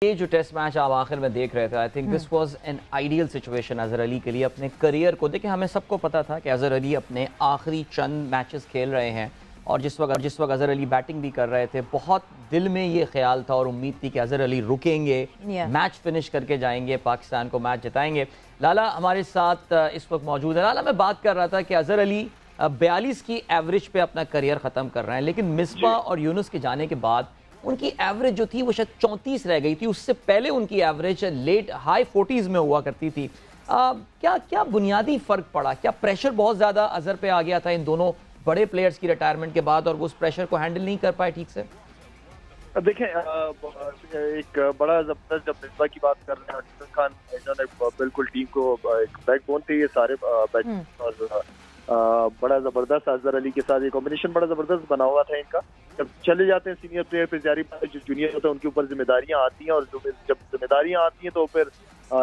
ये जो test match आप आखिर में देख रहे थे, I think this was an ideal situation Azhar Ali के लिए अपने करियर को। देखिए, हमें सबको पता था कि अजहर अली अपने आखिरी चंद मैचेस खेल रहे हैं और जिस वक्त अजहर अली बैटिंग भी कर रहे थे, बहुत दिल में ये ख्याल था और उम्मीद थी कि अजहर अली रुकेंगे, मैच फिनिश करके जाएंगे, पाकिस्तान को मैच जिताएंगे। लाला हमारे साथ इस वक्त मौजूद है। लाला, मैं बात कर रहा था कि अजहर अली 42 की एवरेज पे अपना करियर ख़त्म कर रहे हैं, लेकिन मिसबा और यूनुस के जाने के बाद उनकी एवरेज जो थी वो शायद 34 रह गई थी। उससे पहले उनकी एवरेज लेट हाई 40s में हुआ करती थी। क्या बुनियादी फ़र्क पड़ा? क्या प्रेशर बहुत ज़्यादा अजहर पे आ गया था इन दोनों बड़े प्लेयर्स की रिटायरमेंट के बाद और वो उस प्रेशर को हैंडल नहीं कर पाए ठीक से? देखें, एक बड़ा जबरदस्त, जब मिसबा की बात कर रहे हैं, खान इन्होंने बिल्कुल टीम को एक बैकबोन थे ये सारे और बड़ा जबरदस्त अजहर अली के साथ ये कॉम्बिनेशन बड़ा जबरदस्त बना हुआ था इनका। जब चले जाते हैं सीनियर प्लेयर पे, जारी बात है, जो जूनियर होता है उनके ऊपर जिम्मेदारियां आती हैं, और जब जिम्मेदारियां आती हैं तो फिर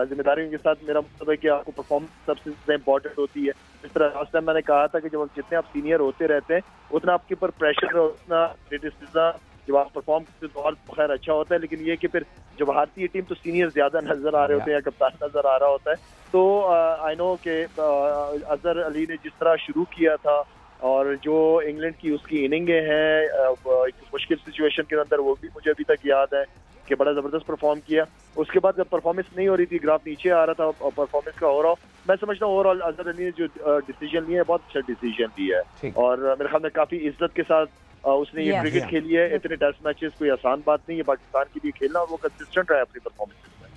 जिम्मेदारियों के साथ मेरा मतलब है कि आपको परफॉर्मेंस सबसे ज्यादा इंपॉर्टेंट होती है। इस तरह लास्ट टाइम मैंने कहा था कि जब जितने आप सीनियर होते रहते हैं उतना आपके ऊपर प्रेशर और उतना क्रिटिसिज्म जब आप परफॉर्म करते तो और खैर अच्छा होता है। लेकिन ये कि फिर जब भारतीय टीम तो सीनियर ज्यादा नजर आ रहे होते हैं या कप्तान नजर आ रहा होता है, तो आई नो कि अजहर अली ने जिस तरह शुरू किया था और जो इंग्लैंड की उसकी इनिंगें हैं एक मुश्किल सिचुएशन के अंदर, वो भी मुझे अभी तक याद है कि बड़ा जबरदस्त परफॉर्म किया। उसके बाद जब परफॉर्मेंस नहीं हो रही थी, ग्राफ नीचे आ रहा था और परफॉर्मेंस का ओवरऑल मैं समझता हूँ ओवरऑल अजहर अली ने जो डिसीजन लिया है बहुत अच्छा डिसीजन लिया है और मेरे ख्याल में काफी इज्जत के साथ उसने ये क्रिकेट खेली है। इतने टेस्ट मैचेस कोई आसान बात नहीं है पाकिस्तान के लिए खेलना, और वो कंसिस्टेंट रहा है अपनी परफॉर्मेंस में।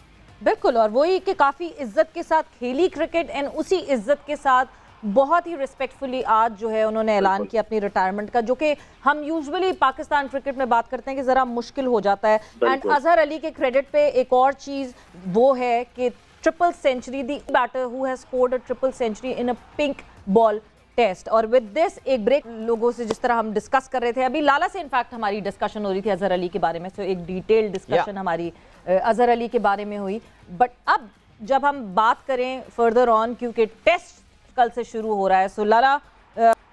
बिल्कुल, और वही कि काफी इज्जत के साथ खेली क्रिकेट, एंड उसी इज्जत के साथ बहुत ही रिस्पेक्टफुली आज जो है उन्होंने ऐलान किया अपनी रिटायरमेंट का, जो कि हम यूजुअली पाकिस्तान क्रिकेट में बात करते हैं कि जरा मुश्किल हो जाता है। एंड अजहर अली के क्रेडिट पे एक और चीज वो है कि triple century, the batter who has scored a triple century in a pink ball test. और विद दिस एक ब्रेक लोगों से जिस तरह हम डिस्कस कर रहे थे, अभी लाला से इनफैक्ट हमारी डिस्कशन हो रही थी अजहर अली के बारे में, सो एक डिटेल्ड डिस्कशन हमारी अजहर अली के बारे में हुई। बट अब जब हम बात करें फर्दर ऑन, क्योंकि टेस्ट कल से शुरू हो रहा है, so Lala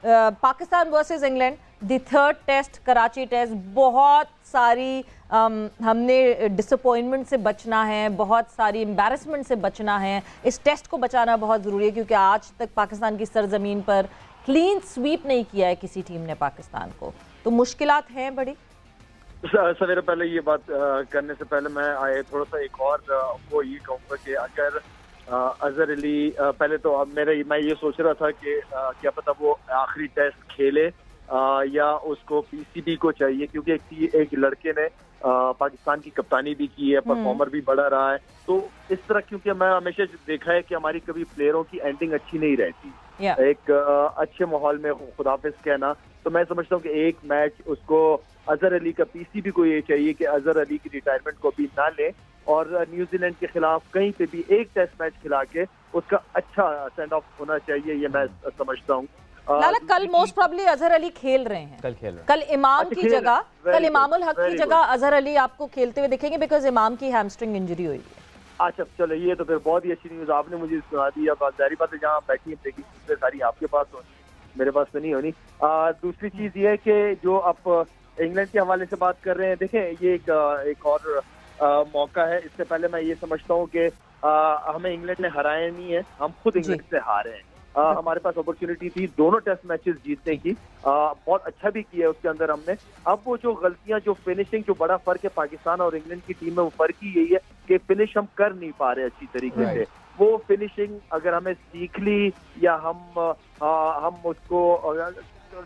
Pakistan versus England the third test, Karachi test, बहुत सारी हमने डिसअपॉइंटमेंट से बचना है, बहुत सारी एम्बैरसमेंट से बचना है। इस टेस्ट को बचाना बहुत ज़रूरी है क्योंकि आज तक पाकिस्तान की सरजमीन पर क्लीन स्वीप नहीं किया है किसी टीम ने पाकिस्तान को, तो मुश्किलात हैं बड़ी। सवेरे पहले ये बात करने से पहले मैं आए थोड़ा सा एक और वो ये कहूँगा कि अगर अजहर अली पहले तो अब मैं ये सोच रहा था कि क्या पता वो आखिरी टेस्ट खेले या उसको पीसीबी को चाहिए, क्योंकि एक लड़के ने पाकिस्तान की कप्तानी भी की है, परफॉर्मर भी बड़ा रहा है। तो इस तरह, क्योंकि मैं हमेशा देखा है कि हमारी कभी प्लेयरों की एंडिंग अच्छी नहीं रहती, एक अच्छे माहौल में खुदाफिज कहना, तो मैं समझता हूँ कि एक मैच उसको अजहर अली का पीसीबी को ये चाहिए कि अजहर अली की रिटायरमेंट को भी ना ले और न्यूजीलैंड के खिलाफ कहीं पे भी एक टेस्ट मैच खिला के उसका अच्छा सेंड ऑफ होना चाहिए, ये मैं समझता हूँ। लाला, कल मोस्ट प्रोबेबली अजहर अली खेल रहे हैं, कल इमाम की जगह, कल इमामुल हक की जगह अजहर अली आपको खेलते हुए दिखेंगे, बिकॉज इमाम की हैमस्ट्रिंग इंजरी हुई है। अच्छा चलो, ये तो फिर बहुत ही अच्छी न्यूज आपने मुझे सुना दी। अब जारी बात है, जहाँ बैठी है ब्रेकिंग न्यूज़ सारी आपके पास होनी, मेरे पास तो नहीं होनी। दूसरी चीज ये है कि जो आप इंग्लैंड के हवाले से बात कर रहे हैं, देखें ये एक और मौका है। इससे पहले मैं ये समझता हूँ कि हमें इंग्लैंड ने हराया नहीं है, हम खुद इंग्लैंड से हारे हैं। हमारे पास अपॉर्चुनिटी थी दोनों टेस्ट मैचेस जीतने की, बहुत अच्छा भी किया उसके अंदर हमने। अब वो जो गलतियां, जो फिनिशिंग, जो बड़ा फर्क है पाकिस्तान और इंग्लैंड की टीम में, वो फर्क ही यही है कि फिनिश हम कर नहीं पा रहे अच्छी तरीके से। वो फिनिशिंग अगर हमें सीख ली या हम उसको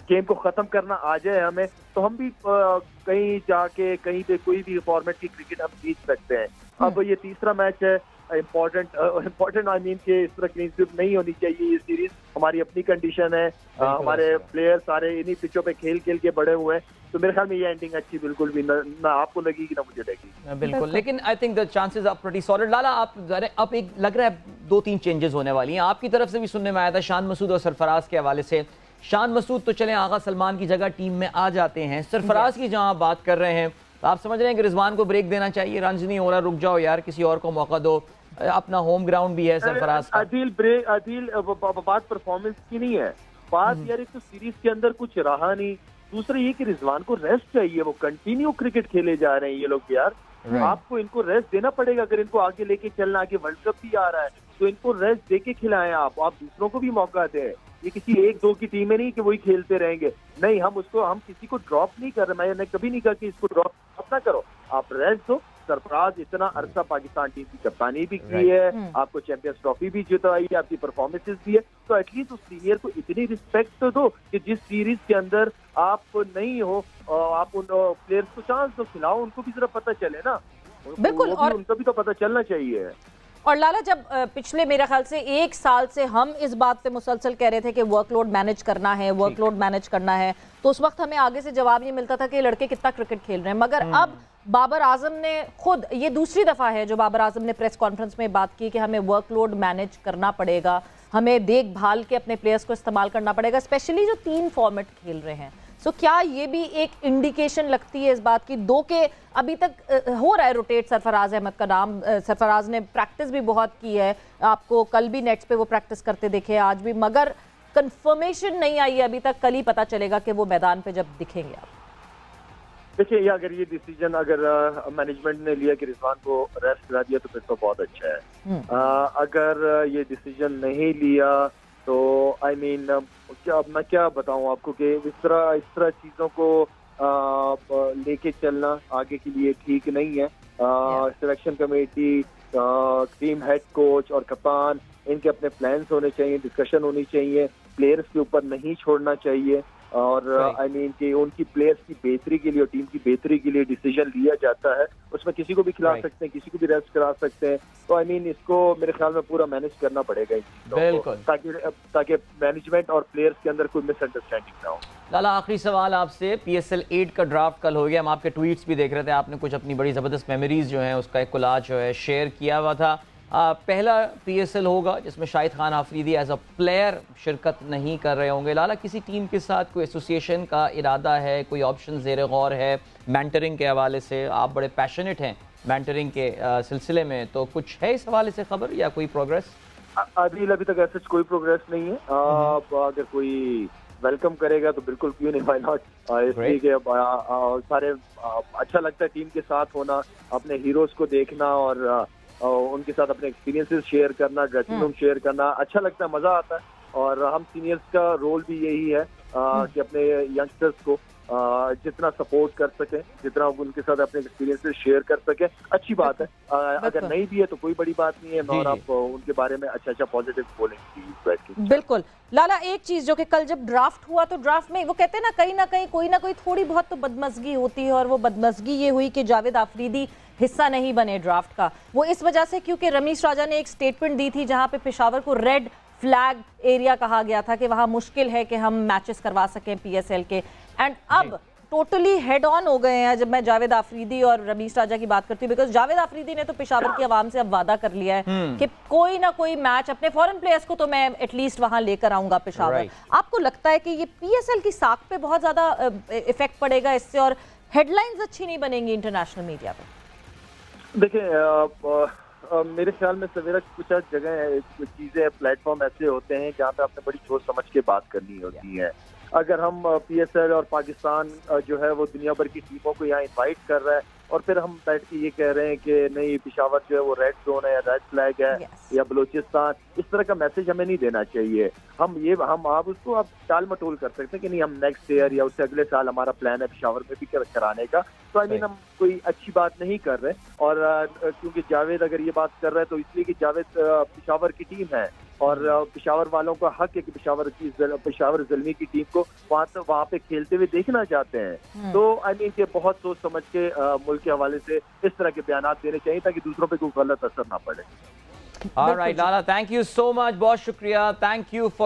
गेम को खत्म करना आ जाए हमें, तो हम भी कहीं जाके कहीं पे कोई भी फॉर्मेट की क्रिकेट हम जीत सकते हैं। अब ये तीसरा मैच है, इम्पोर्टेंट आई मीन कि इस तरह क्लीन स्वीप नहीं होनी चाहिए ये सीरीज। हमारी अपनी कंडीशन है, हमारे प्लेयर सारे इन्हीं पिचों पे खेल के बड़े हुए हैं, तो मेरे ख्याल में ये एंडिंग अच्छी बिल्कुल भी ना आपको लगेगी ना मुझे लगेगी। बिल्कुल, लेकिन I think the chances are pretty solid. Lala, आप एक लग रहा है 2-3 चेंजेस होने वाली हैं। आपकी तरफ से भी सुनने में आया था शान मसूद और सरफराज के हवाले से। शान मसूद तो चले आगा सलमान की जगह टीम में आ जाते हैं, सरफराज की जहां आप बात कर रहे हैं, तो आप समझ रहे हैं कि रिजवान को ब्रेक देना चाहिए, रन नहीं हो रहा, रुक जाओ यार, किसी और को मौका दो, अपना होम ग्राउंड भी है सरफराज का। आदिल बात परफॉर्मेंस की नहीं है, बात यार एक तो सीरीज के अंदर कुछ रहा नहीं, दूसरा ये कि रिजवान को रेस्ट चाहिए, वो कंटिन्यू क्रिकेट खेले जा रहे हैं ये लोग यार। आपको इनको रेस्ट देना पड़ेगा। अगर इनको आगे लेके चलना, आगे वर्ल्ड कप भी आ रहा है तो इनको रेस्ट देके खिलाएं। आप दूसरों को भी मौका दें। ये किसी एक दो की टीम है नहीं कि वही खेलते रहेंगे। नहीं, हम किसी को ड्रॉप नहीं कर रहे। मैंने कभी नहीं कहा कि इसको ड्रॉप ना करो, आप रेस्ट दो। सरफराज इतना अरसा पाकिस्तान टीम की कप्तानी भी की है, आपको चैंपियंस ट्रॉफी भी जिताई है, आपकी परफॉर्मेंसेस भी है, तो एटलीस्ट उस सीनियर को इतनी रिस्पेक्ट तो दो कि जिस सीरीज के अंदर आप नहीं हो, आप उन प्लेयर्स को चांस तो खिलाओ, उनको भी जरा पता चले ना। बिल्कुल, और उनका भी तो पता चलना चाहिए। और लाला, जब पिछले मेरे ख्याल से 1 साल से हम इस बात पे मुसलसल कह रहे थे कि वर्कलोड मैनेज करना है, वर्कलोड मैनेज करना है, तो उस वक्त हमें आगे से जवाब ये मिलता था कि लड़के कितना क्रिकेट खेल रहे हैं। मगर अब बाबर आजम ने खुद, ये दूसरी दफ़ा है जो बाबर आजम ने प्रेस कॉन्फ्रेंस में बात की कि हमें वर्कलोड मैनेज करना पड़ेगा, हमें देखभाल के अपने प्लेयर्स को इस्तेमाल करना पड़ेगा, स्पेशली जो 3 फॉर्मेट खेल रहे हैं। सो क्या ये भी एक इंडिकेशन लगती है इस बात की? 2 के अभी तक हो रहा है रोटेट सरफराज अहमद का नाम। सरफराज ने प्रैक्टिस भी बहुत की है, आपको कल भी नेट्स पे वो प्रैक्टिस करते दिखे, आज भी, मगर कंफर्मेशन नहीं आई है अभी तक। कल ही पता चलेगा कि वो मैदान पे जब दिखेंगे। आप देखिए, अगर ये डिसीजन अगर मैनेजमेंट ने लिया कि रिजवान को रेस्ट करा दिया तो फिर तो बहुत अच्छा है। अगर ये डिसीजन नहीं लिया तो आई मीन मैं क्या बताऊं आपको कि इस तरह चीजों को लेके चलना आगे के लिए ठीक नहीं है। Selection committee, team head coach और कप्तान, इनके अपने प्लान्स होने चाहिए, डिस्कशन होनी चाहिए, प्लेयर्स के ऊपर नहीं छोड़ना चाहिए। और आई मीन कि उनकी प्लेयर्स की बेहतरी के लिए और टीम की बेहतरी के लिए डिसीजन लिया जाता है। उसमें किसी को भी खिला सकते हैं, किसी को भी रेस्ट करा सकते हैं। तो आई मीन इसको मेरे ख्याल में पूरा मैनेज करना पड़ेगा इन चीजों को, ताकि मैनेजमेंट और प्लेयर्स के अंदर कोई मिसअंडरस्टैंडिंग ना हो। लाला, आखिरी सवाल आपसे। PSL 8 का ड्राफ्ट कल हो गया, हम आपके ट्वीट्स भी देख रहे थे, आपने कुछ अपनी बड़ी ज़बरदस्त मेमोरीज जो हैं उसका एक कोलाज जो है शेयर किया हुआ था। पहला PSL होगा जिसमें Shahid Khan Afridi as a player शिरकत नहीं कर रहे होंगे। लाला, किसी टीम के साथ कोई एसोसिएशन का इरादा है, कोई ऑप्शन ज़ेर गौर है मेंटरिंग के हवाले से? आप बड़े पैशनेट हैं मेंटरिंग के सिलसिले में, तो कुछ है इस हवाले से खबर या कोई प्रोग्रेस? अभी तक ऐसा कोई प्रोग्रेस नहीं है। अगर कोई वेलकम करेगा तो बिल्कुल, क्यों नहीं, व्हाई नॉट। इसलिए कि सारे अच्छा लगता है टीम के साथ होना, अपने हीरोज को देखना और उनके साथ अपने एक्सपीरियंसेस शेयर करना, ड्रेसिंग रूम शेयर करना, अच्छा लगता है, मजा आता है। और हम सीनियर्स का रोल भी यही है कि अपने यंगस्टर्स को जितना सपोर्ट कर सके, जितना उनके साथ अपने एक्सपीरियंसेस शेयर कर सके, अच्छी बात है। अगर नहीं भी है तो कोई बड़ी बात नहीं है, और आप उनके बारे में अच्छा पॉजिटिव बोलेंगे। बिल्कुल लाला, एक चीज जो कि कल जब ड्राफ्ट हुआ तो ड्राफ्ट में वो कहते हैं ना कहीं कोई ना कोई थोड़ी बहुत तो बदमजगी होती है, और वो बदमजगी ये हुई कि जावेद आफरीदी हिस्सा नहीं बने ड्राफ्ट का। वो इस वजह से क्योंकि रमीश राजा ने एक स्टेटमेंट दी थी जहां पे पेशावर को रेड फ्लैग एरिया कहा गया था कि वहां मुश्किल है कि हम मैचेस करवा सकें PSL के। एंड अब टोटली हेड ऑन हो गए हैं जब मैं जावेद आफरीदी और रमीश राजा की बात करती हूँ, बिकॉज जावेद आफरीदी ने तो पेशावर की आवाम से अब वादा कर लिया है कि कोई ना कोई मैच अपने फॉरेन प्लेयर्स को तो मैं एटलीस्ट वहां लेकर आऊंगा पेशावर। आपको लगता है कि ये PSL की साख पे बहुत ज्यादा इफेक्ट पड़ेगा इससे, और हेडलाइंस अच्छी नहीं बनेंगी इंटरनेशनल मीडिया पे? देखिए, मेरे ख्याल में सवेरा कुछ जगह चीजें, प्लेटफॉर्म ऐसे होते हैं जहाँ पे आपने बड़ी सोच समझ के बात करनी होती है। अगर हम PSL और पाकिस्तान जो है वो दुनिया भर की टीमों को यहाँ इनवाइट कर रहा है और फिर हम बैठ के ये कह रहे हैं कि नहीं, पेशावर जो है वो रेड जोन है या रेड फ्लैग है या बलूचिस्तान, इस तरह का मैसेज हमें नहीं देना चाहिए। आप उसको आप टाल मटोल कर सकते हैं कि नहीं, हम नेक्स्ट ईयर या उससे अगले साल हमारा प्लान है पेशावर में भी कराने का। तो आई मीन हम कोई अच्छी बात नहीं कर रहे। और क्योंकि जावेद अगर ये बात कर रहा है तो इसलिए कि जावेद पेशावर की टीम है और पेशावर वालों का हक है कि पेशावर ज़ल्मी की टीम को वहाँ पे खेलते हुए देखना चाहते हैं। तो आई मीन कि बहुत सोच समझ के मुल्क के हवाले से इस तरह के बयान देने चाहिए ताकि दूसरों पे कोई गलत असर ना पड़े। Alright Lala, thank you so much, बहुत शुक्रिया, थैंक यू फॉर